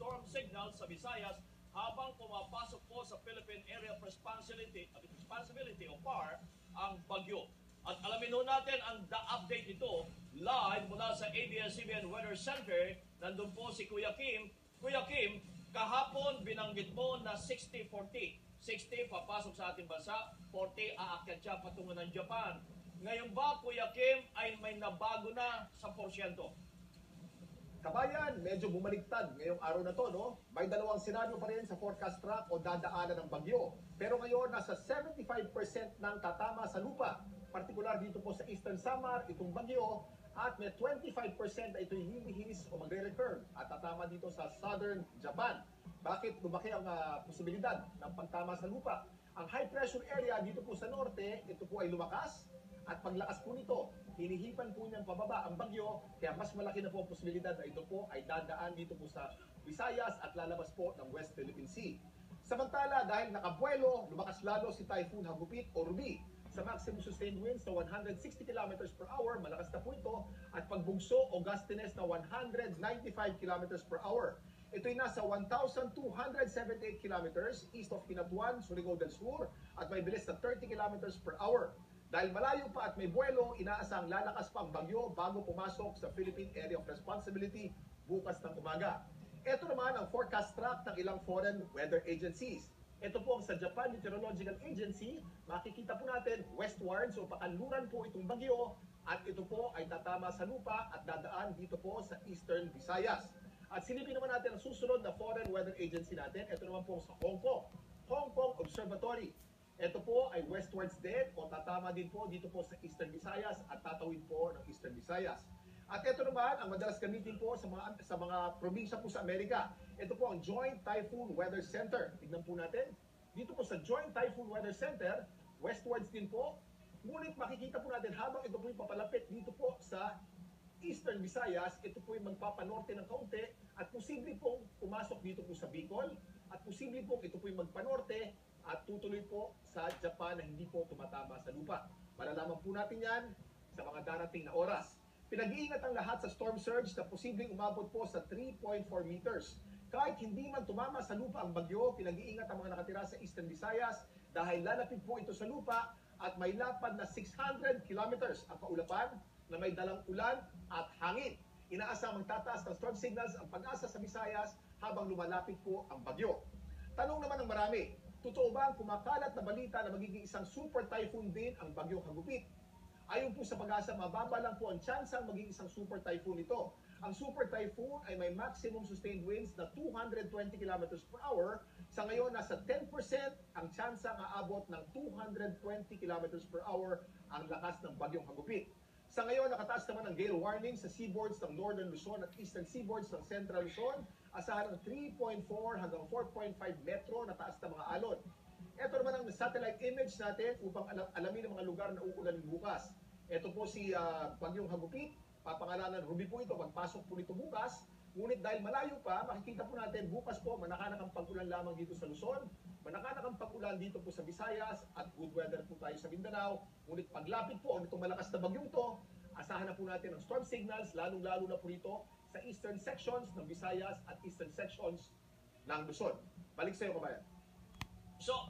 storm signals sa Visayas habang pumapasok po sa Philippine Area of Responsibility o PAR ang bagyo. At alamin ho natin ang update nito live mula sa ABS-CBN Weather Center. Nandun po si Kuya Kim. Kuya Kim, kahapon binanggit mo na 60-40. 60 papasok sa ating bansa, 40 aakyat siya patungo ng Japan. Ngayon ba, Kuya Kim, ay may nabago na sa porsyento? Kabayan, medyo bumaliktad ngayong araw na to, no? May dalawang senaryo pa rin sa forecast track o dadaanan ng bagyo. Pero ngayon, nasa 75% ng tatama sa lupa. Partikular dito po sa Eastern Samar, itong bagyo, at may 25% na ito'y hihis o magre-recur at tatama dito sa Southern Japan. Bakit lumaki ang posibilidad ng pagtama sa lupa? Ang high pressure area dito po sa norte, ito po ay lumakas. At paglakas po nito, hinihipan po niyang pababa ang bagyo, kaya mas malaki na po ang posibilidad na ito po ay dadaan dito po sa Visayas at lalabas po ng West Philippine Sea. Samantala, dahil nakabuelo, lumakas lalo si Typhoon Hagupit o Ruby sa maximum sustained winds na 160 km per hour, malakas na po ito, at pagbugso o gustiness na 195 km per hour. Ito'y nasa 1,278 km east of Cabanatuan, Surigao del Sur, at may bilis na 30 km per hour. Dahil malayo pa at may buwelo, inaasang lalakas pa ang bagyo bago pumasok sa Philippine Area of Responsibility bukas ng umaga. Ito naman ang forecast track ng ilang foreign weather agencies. Ito po ang sa Japan Meteorological Agency. Makikita po natin westwards o pakanluran po itong bagyo at ito po ay tatama sa lupa at dadaan dito po sa Eastern Visayas. At silipin naman natin ang susunod na foreign weather agency natin. Ito naman po sa Hong Kong. Hong Kong Observatory. Ito po ay westwards din o tatama din po dito po sa Eastern Visayas at tatawid po ng Eastern Visayas. At ito naman ang madalas gamitin po sa mga probinsya po sa Amerika. Ito po ang Joint Typhoon Weather Center. Tignan po natin. Dito po sa Joint Typhoon Weather Center, westwards din po. Ngunit makikita po natin habang ito po yung papalapit dito po sa Eastern Visayas, ito po yung magpapanorte ng kaunti at posible pong pumasok dito po sa Bicol at posible pong ito po yung magpanorte at tutuloy po sa Japan na hindi po tumatama sa lupa. Malalaman po natin yan sa mga darating na oras. Pinag-iingat ang lahat sa storm surge na posibleng umabot po sa 3.4 meters. Kahit hindi man tumama sa lupa ang bagyo, pinag-iingat ang mga nakatira sa Eastern Visayas dahil lalapit po ito sa lupa at may lapad na 600 kilometers ang kaulapan na may dalang ulan at hangin. Inaasang magtataas ng storm signals ang pag-asa sa Visayas habang lumalapit po ang bagyo. Tanong naman ng marami, totoo ba ang kumakalat na balita na magiging isang super typhoon din ang bagyong Hagupit? Ayon po sa Pag-asa, mababa lang po ang tsansang maging isang super typhoon ito. Ang super typhoon ay may maximum sustained winds na 220 km per hour. Sa ngayon, nasa 10% ang tsansang aabot ng 220 km per hour ang lakas ng bagyong Hagupit. Sa ngayon, nakataas naman ang gale warning sa seaboards ng Northern Luzon at Eastern seaboards ng Central Luzon. Asahan ng 3.4 hanggang 4.5 metro na taas na mga alon. Ito naman ang satellite image natin upang alamin ang mga lugar na uulanin bukas. Ito po si Bagyong Hagupit. Papangalanan Ruby po ito. Pagpasok po nito bukas. Ngunit dahil malayo pa, makikita po natin bukas po manakanak ang pag-ulan lamang dito sa Luzon. Manakanak ang pag-ulan dito po sa Visayas at good weather po tayo sa Mindanao. Ngunit paglapit po nitong malakas na bagyong to, asahan na po natin ang storm signals, lalong-lalo na po rito sa eastern sections ng Visayas at eastern sections ng Luzon. Balik sa iyo, kabayan. So,